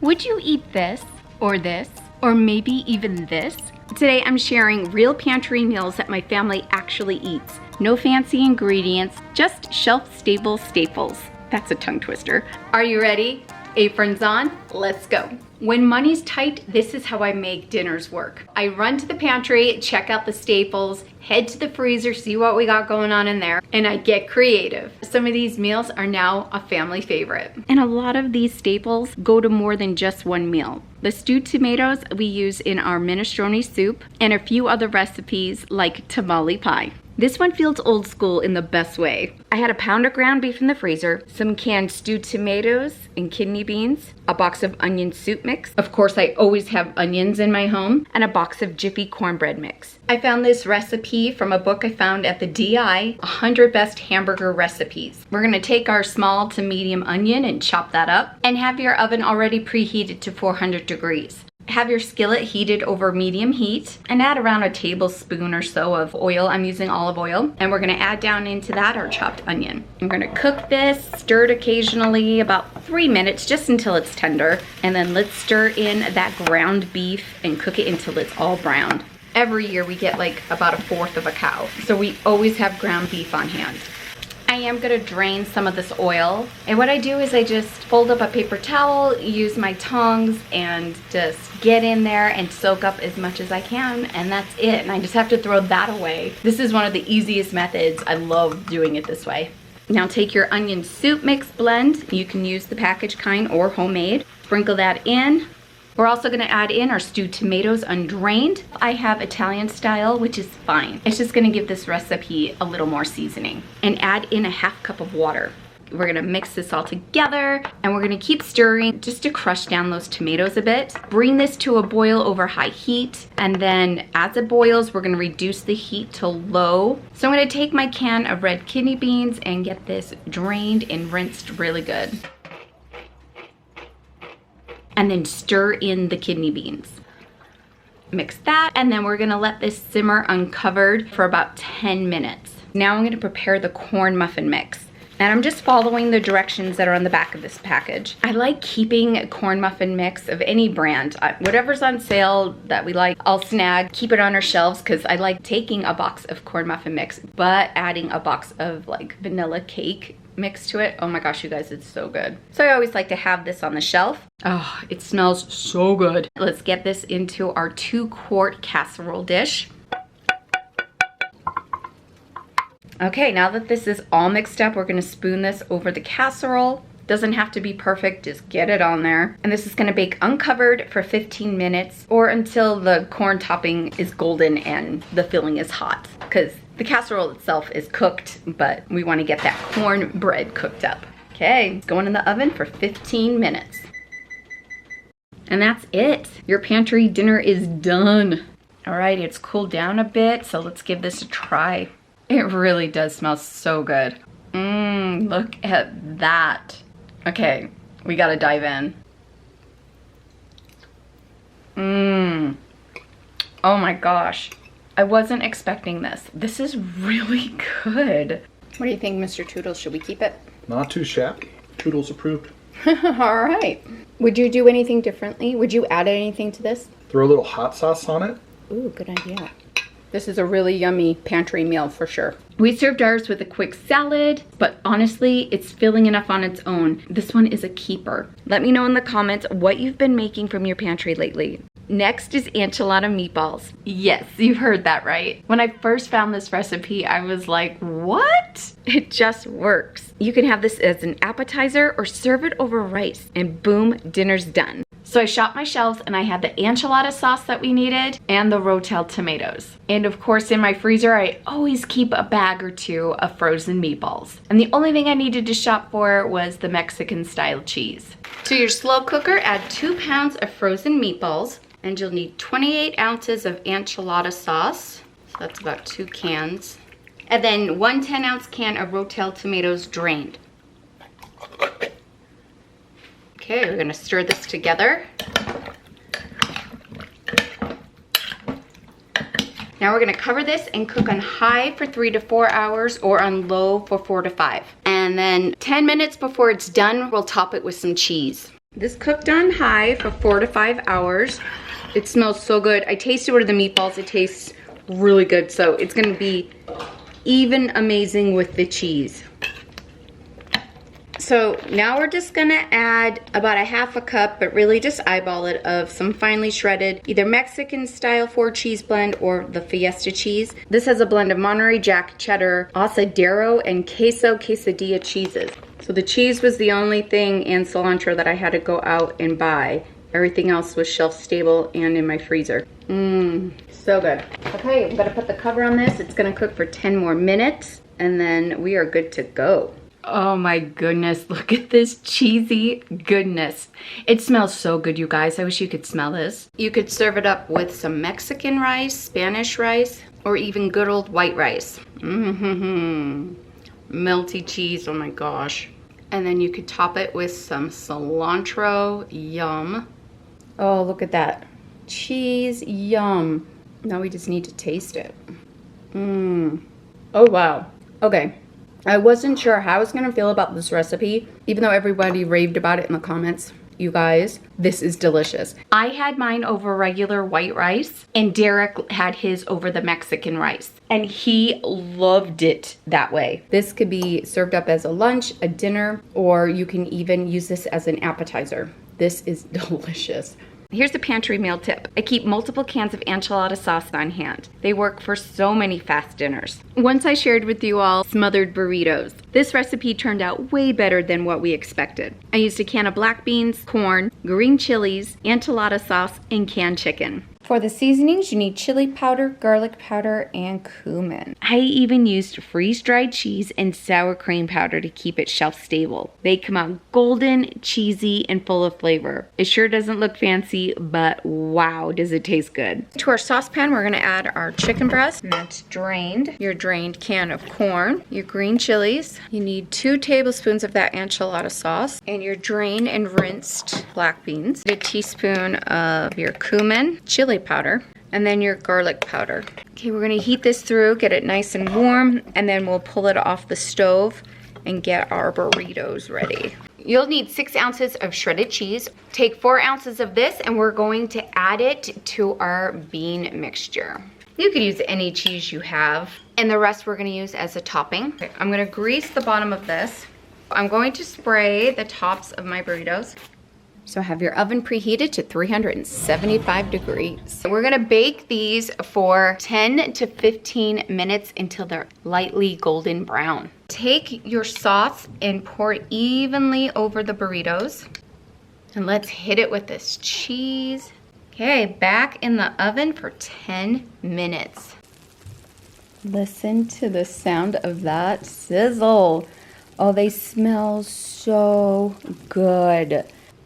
Would you eat this, or maybe even this? Today I'm sharing real pantry meals that my family actually eats. No fancy ingredients, just shelf-stable staples. That's a tongue twister. Are you ready? Aprons on, let's go. When money's tight, this is how I make dinners work. I run to the pantry, check out the staples, head to the freezer, see what we got going on in there, and I get creative. Some of these meals are now a family favorite. And a lot of these staples go to more than just one meal. The stewed tomatoes we use in our minestrone soup, and a few other recipes like tamale pie. This one feels old school in the best way. I had a pound of ground beef in the freezer, some canned stewed tomatoes and kidney beans, a box of onion soup mix. Of course, I always have onions in my home, and a box of Jiffy cornbread mix. I found this recipe from a book I found at the DI, 100 Best Hamburger Recipes. We're gonna take our small to medium onion and chop that up, and have your oven already preheated to 400 degrees. Have your skillet heated over medium heat and add around a tablespoon or so of oil. I'm using olive oil, and we're gonna add down into that our chopped onion. I'm gonna cook this, stir it occasionally, about 3 minutes, just until it's tender. And then let's stir in that ground beef and cook it until it's all browned. Every year we get like about a fourth of a cow, so we always have ground beef on hand. I am gonna drain some of this oil, and what I do is I just fold up a paper towel, use my tongs, and just get in there and soak up as much as I can, and that's it. And I just have to throw that away. This is one of the easiest methods. I love doing it this way. Now take your onion soup mix blend. You can use the packaged kind or homemade. Sprinkle that in. We're also gonna add in our stewed tomatoes undrained. I have Italian style, which is fine. It's just gonna give this recipe a little more seasoning. And add in a half cup of water. We're gonna mix this all together, and we're gonna keep stirring just to crush down those tomatoes a bit. Bring this to a boil over high heat, and then as it boils, we're gonna reduce the heat to low. So I'm gonna take my can of red kidney beans and get this drained and rinsed really good. And then stir in the kidney beans. Mix that, and then we're gonna let this simmer uncovered for about 10 minutes. Now I'm gonna prepare the corn muffin mix. And I'm just following the directions that are on the back of this package. I like keeping a corn muffin mix of any brand. Whatever's on sale that we like, I'll snag, keep it on our shelves, because I like taking a box of corn muffin mix, but adding a box of like vanilla cake mix to it. Oh my gosh, you guys, it's so good. So I always like to have this on the shelf. Oh, it smells so good. Let's get this into our 2-quart casserole dish. Okay, now that this is all mixed up, we're gonna spoon this over the casserole. Doesn't have to be perfect, just get it on there. And this is gonna bake uncovered for 15 minutes or until the corn topping is golden and the filling is hot, because the casserole itself is cooked, but we wanna get that cornbread cooked up. Okay, it's going in the oven for 15 minutes. And that's it. Your pantry dinner is done. All right, it's cooled down a bit, so let's give this a try. It really does smell so good. Look at that. Okay, we gotta dive in. Oh my gosh. I wasn't expecting this. This is really good. What do you think, Mr. Toodles? Should we keep it? Not too shabby. Toodles approved. All right. Would you do anything differently? Would you add anything to this? Throw a little hot sauce on it. Ooh, good idea. This is a really yummy pantry meal for sure. We served ours with a quick salad, but honestly, it's filling enough on its own. This one is a keeper. Let me know in the comments what you've been making from your pantry lately. Next is Anchilada Meatballs. Yes, you heard that right. When I first found this recipe, I was like, what? It just works. You can have this as an appetizer or serve it over rice, and boom, dinner's done. So I shopped my shelves, and I had the enchilada sauce that we needed and the rotel tomatoes. And of course, in my freezer, I always keep a bag or two of frozen meatballs. And the only thing I needed to shop for was the Mexican style cheese. To your slow cooker, add 2 pounds of frozen meatballs, and you'll need 28 ounces of enchilada sauce. So that's about 2 cans. And then 1 10-ounce can of rotel tomatoes drained. Okay, we're gonna stir this together. Now we're gonna cover this and cook on high for 3 to 4 hours or on low for 4 to 5. And then 10 minutes before it's done, we'll top it with some cheese. This cooked on high for 4 to 5 hours. It smells so good. I tasted one of the meatballs. It tastes really good. So it's gonna be even amazing with the cheese. So now we're just gonna add about a half a cup, but really just eyeball it, of some finely shredded, either Mexican style 4 cheese blend or the Fiesta cheese. This has a blend of Monterey Jack, cheddar, asadero, and queso quesadilla cheeses. So the cheese was the only thing, and cilantro, that I had to go out and buy. Everything else was shelf stable and in my freezer. So good. Okay, I'm gonna put the cover on this. It's gonna cook for 10 more minutes, and then we are good to go. Oh my goodness, look at this cheesy goodness. It smells so good, you guys. I wish you could smell this. You could serve it up with some Mexican rice, Spanish rice, or even good old white rice. Melty cheese, oh my gosh. And then you could top it with some cilantro, yum. Oh, look at that. Cheese, yum. Now we just need to taste it. Oh wow. Okay. I wasn't sure how I was gonna feel about this recipe, even though everybody raved about it in the comments. You guys, this is delicious. I had mine over regular white rice, and Derek had his over the Mexican rice, and he loved it that way. This could be served up as a lunch, a dinner, or you can even use this as an appetizer. This is delicious. Here's a pantry meal tip. I keep multiple cans of enchilada sauce on hand. They work for so many fast dinners. Once I shared with you all smothered burritos. This recipe turned out way better than what we expected. I used a can of black beans, corn, green chilies, enchilada sauce, and canned chicken. For the seasonings, you need chili powder, garlic powder, and cumin. I even used freeze-dried cheese and sour cream powder to keep it shelf-stable. They come out golden, cheesy, and full of flavor. It sure doesn't look fancy, but wow, does it taste good. To our saucepan, we're gonna add our chicken breast, and that's drained. Your drained can of corn, your green chilies. You need 2 tablespoons of that enchilada sauce, and your drained and rinsed black beans. A teaspoon of your cumin, chili powder, and then your garlic powder. Okay, we're gonna heat this through, get it nice and warm, and then we'll pull it off the stove and get our burritos ready. You'll need 6 ounces of shredded cheese. Take 4 ounces of this, and we're going to add it to our bean mixture. You could use any cheese you have, and the rest we're gonna use as a topping. Okay, I'm gonna grease the bottom of this. I'm going to spray the tops of my burritos. So have your oven preheated to 375 degrees. We're gonna bake these for 10 to 15 minutes until they're lightly golden brown. Take your sauce and pour it evenly over the burritos. And let's hit it with this cheese. Okay, back in the oven for 10 minutes. Listen to the sound of that sizzle. Oh, they smell so good.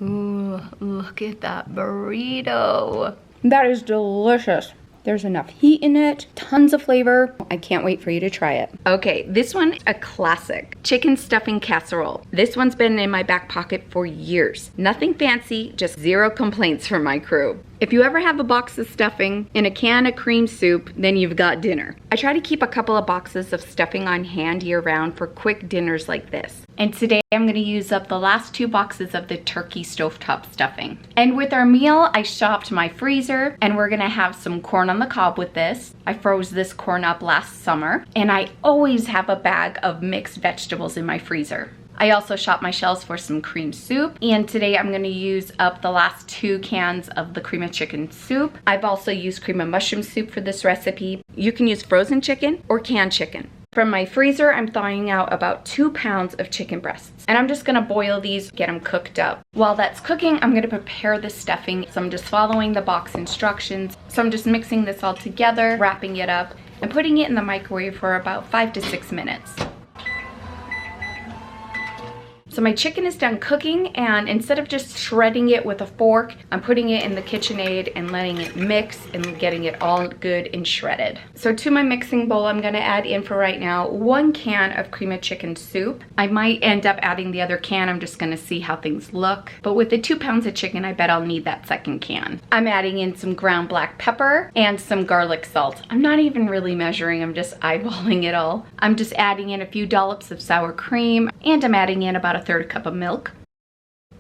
Ooh, look at that burrito. That is delicious. There's enough heat in it, tons of flavor. I can't wait for you to try it. Okay, this one, a classic. Chicken stuffing casserole. This one's been in my back pocket for years. Nothing fancy, just 0 complaints from my crew. If you ever have a box of stuffing in a can of cream soup, then you've got dinner. I try to keep a couple of boxes of stuffing on hand year round for quick dinners like this. And today I'm gonna use up the last 2 boxes of the turkey stovetop stuffing. And with our meal, I shopped my freezer, and we're gonna have some corn on the cob with this. I froze this corn up last summer, and I always have a bag of mixed vegetables in my freezer. I also shopped my shelves for some cream soup, and today I'm gonna use up the last 2 cans of the cream of chicken soup. I've also used cream of mushroom soup for this recipe. You can use frozen chicken or canned chicken. From my freezer, I'm thawing out about 2 pounds of chicken breasts, and I'm just gonna boil these, get them cooked up. While that's cooking, I'm gonna prepare the stuffing. So I'm just following the box instructions. So I'm just mixing this all together, wrapping it up, and putting it in the microwave for about 5 to 6 minutes. So my chicken is done cooking, and instead of just shredding it with a fork, I'm putting it in the KitchenAid and letting it mix and getting it all good and shredded. So to my mixing bowl, I'm gonna add in for right now 1 can of cream of chicken soup. I might end up adding the other can, I'm just gonna see how things look. But with the 2 pounds of chicken, I bet I'll need that second can. I'm adding in some ground black pepper and some garlic salt. I'm not even really measuring, I'm just eyeballing it all. I'm just adding in a few dollops of sour cream, and I'm adding in about a 1/3 cup of milk.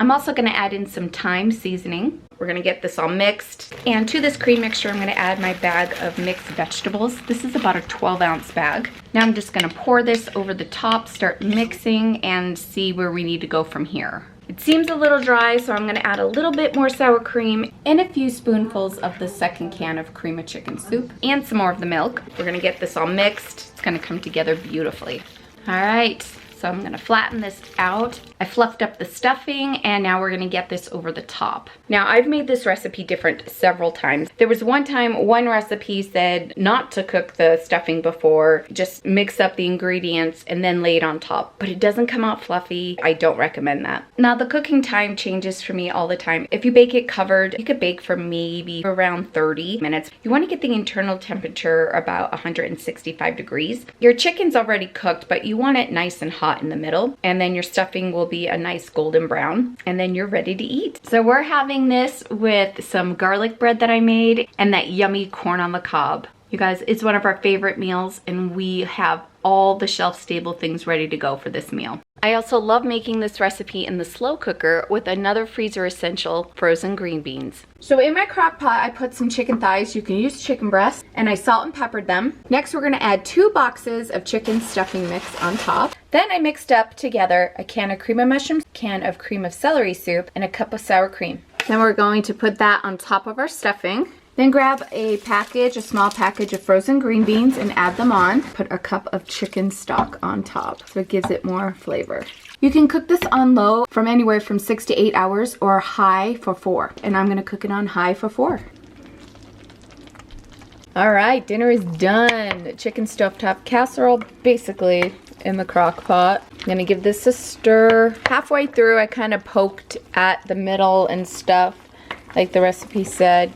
I'm also gonna add in some thyme seasoning. We're gonna get this all mixed. And to this cream mixture, I'm gonna add my bag of mixed vegetables. This is about a 12-ounce bag. Now I'm just gonna pour this over the top, start mixing, and see where we need to go from here. It seems a little dry, so I'm gonna add a little bit more sour cream and a few spoonfuls of the second can of cream of chicken soup and some more of the milk. We're gonna get this all mixed. It's gonna come together beautifully. All right. So I'm gonna flatten this out. I fluffed up the stuffing and now we're gonna get this over the top. Now I've made this recipe different several times. There was one time, one recipe said not to cook the stuffing before, just mix up the ingredients and then lay it on top, but it doesn't come out fluffy. I don't recommend that. Now the cooking time changes for me all the time. If you bake it covered, you could bake for maybe around 30 minutes. You wanna get the internal temperature about 165 degrees. Your chicken's already cooked, but you want it nice and hot in the middle, and then your stuffing will be a nice golden brown, and then you're ready to eat. So we're having this with some garlic bread that I made and that yummy corn on the cob. You guys, it's one of our favorite meals, and we have all the shelf-stable things ready to go for this meal. I also love making this recipe in the slow cooker with another freezer essential, frozen green beans. So in my crock pot, I put some chicken thighs. You can use chicken breasts, and I salt and peppered them. Next, we're gonna add 2 boxes of chicken stuffing mix on top. Then I mixed up together a can of cream of mushrooms, a can of cream of celery soup, and a cup of sour cream. Then we're going to put that on top of our stuffing. Then grab a small package of frozen green beans and add them on. Put a cup of chicken stock on top so it gives it more flavor. You can cook this on low from anywhere from 6 to 8 hours or high for 4. And I'm gonna cook it on high for 4. All right, dinner is done. Chicken stovetop casserole, basically in the crock pot. I'm gonna give this a stir. Halfway through, I kind of poked at the middle and stuff, like the recipe said.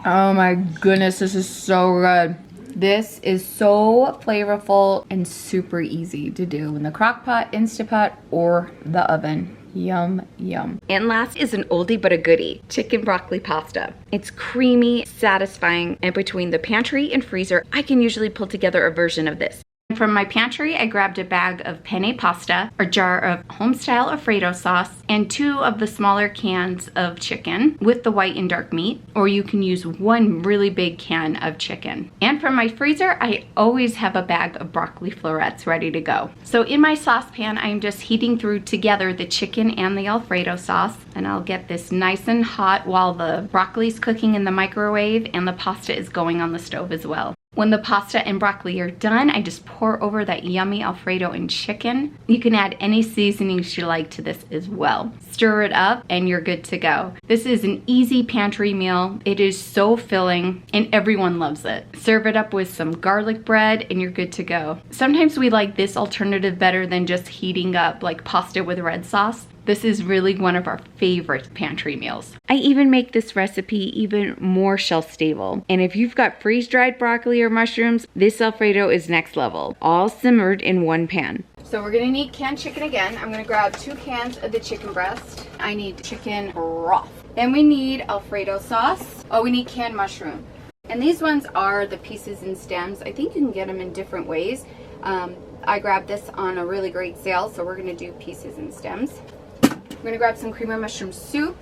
Oh my goodness, this is so good. This is so flavorful and super easy to do in the crock pot, Instapot, or the oven. Yum, yum. And last is an oldie but a goodie, chicken broccoli pasta. It's creamy, satisfying, and between the pantry and freezer, I can usually pull together a version of this. From my pantry, I grabbed a bag of penne pasta, a jar of home-style Alfredo sauce, and 2 of the smaller cans of chicken with the white and dark meat, or you can use 1 really big can of chicken. And from my freezer, I always have a bag of broccoli florets ready to go. So in my saucepan, I'm just heating through together the chicken and the Alfredo sauce, and I'll get this nice and hot while the broccoli's cooking in the microwave and the pasta is going on the stove as well. When the pasta and broccoli are done, I just pour over that yummy Alfredo and chicken. You can add any seasonings you like to this as well. Stir it up and you're good to go. This is an easy pantry meal. It is so filling and everyone loves it. Serve it up with some garlic bread and you're good to go. Sometimes we like this alternative better than just heating up like pasta with red sauce. This is really one of our favorite pantry meals. I even make this recipe even more shelf stable. And if you've got freeze-dried broccoli or mushrooms, this Alfredo is next level, all simmered in 1 pan. So we're gonna need canned chicken again. I'm gonna grab 2 cans of the chicken breast. I need chicken broth. Then we need Alfredo sauce. Oh, we need canned mushroom. And these ones are the pieces and stems. I think you can get them in different ways. I grabbed this on a really great sale, so we're gonna do pieces and stems. I'm gonna grab some cream of mushroom soup.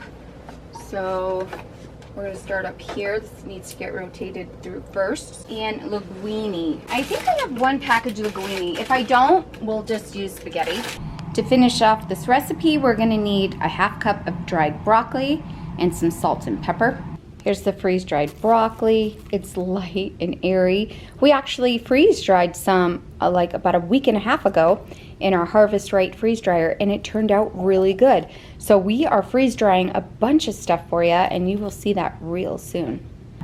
So we're gonna start up here. This needs to get rotated through first. And linguine. I think I have 1 package of linguine. If I don't, we'll just use spaghetti. To finish off this recipe, we're gonna need a 1/2 cup of dried broccoli and some salt and pepper. Here's the freeze-dried broccoli. It's light and airy. We actually freeze-dried some like about a week and a half ago in our Harvest Right freeze dryer, and it turned out really good. So we are freeze drying a bunch of stuff for you, and you will see that real soon.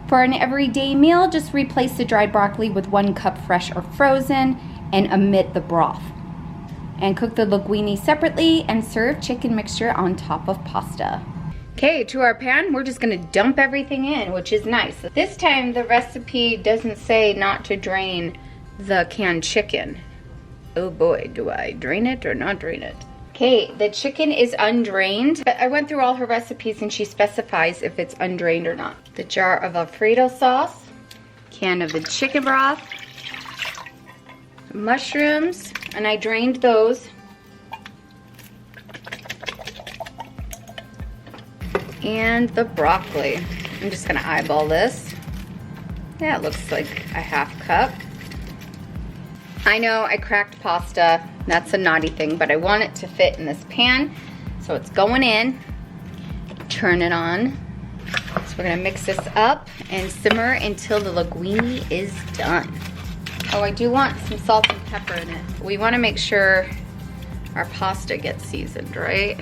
For an everyday meal, just replace the dried broccoli with 1 cup fresh or frozen and omit the broth. And cook the linguine separately and serve chicken mixture on top of pasta. Okay, to our pan, we're just gonna dump everything in, which is nice. This time the recipe doesn't say not to drain the canned chicken. Oh boy, do I drain it or not drain it? Okay, the chicken is undrained, but I went through all her recipes and she specifies if it's undrained or not. The jar of Alfredo sauce, can of the chicken broth, mushrooms, and I drained those. And the broccoli. I'm just gonna eyeball this. Yeah, it looks like a half cup. I know I cracked pasta. That's a naughty thing, but I want it to fit in this pan. So it's going in. Turn it on. So we're gonna mix this up and simmer until the linguine is done. Oh, I do want some salt and pepper in it. We wanna make sure our pasta gets seasoned, right?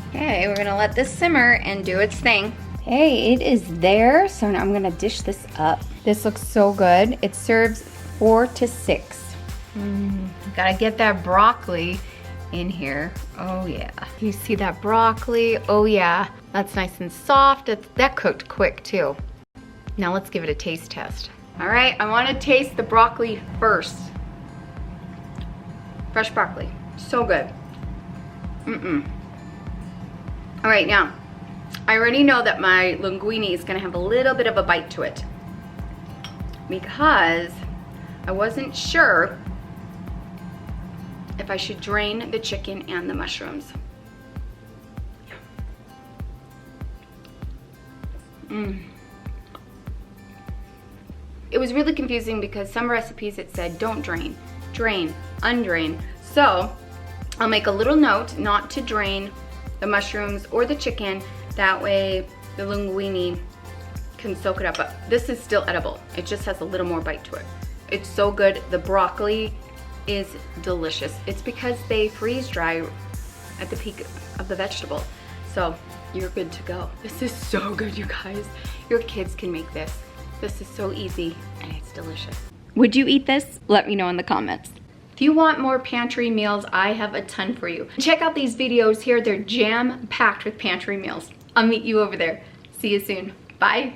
Okay, we're gonna let this simmer and do its thing. Okay, it is there, so now I'm gonna dish this up. This looks so good. It serves 4 to 6. Gotta get that broccoli in here. Oh yeah. You see that broccoli? Oh yeah. That's nice and soft. That cooked quick too. Now let's give it a taste test. All right, I wanna taste the broccoli first. Fresh broccoli, so good. All right, now, I already know that my linguine is gonna have a little bit of a bite to it because I wasn't sure if I should drain the chicken and the mushrooms. It was really confusing because some recipes it said don't drain, drain, undrain. So I'll make a little note not to drain the mushrooms or the chicken. That way the linguine can soak it up. But this is still edible. It just has a little more bite to it. It's so good. The broccoli is delicious. It's because they freeze dry at the peak of the vegetable. So you're good to go. This is so good, you guys. Your kids can make this. This is so easy and it's delicious. Would you eat this? Let me know in the comments. If you want more pantry meals, I have a ton for you. Check out these videos here. They're jam-packed with pantry meals. I'll meet you over there. See you soon. Bye.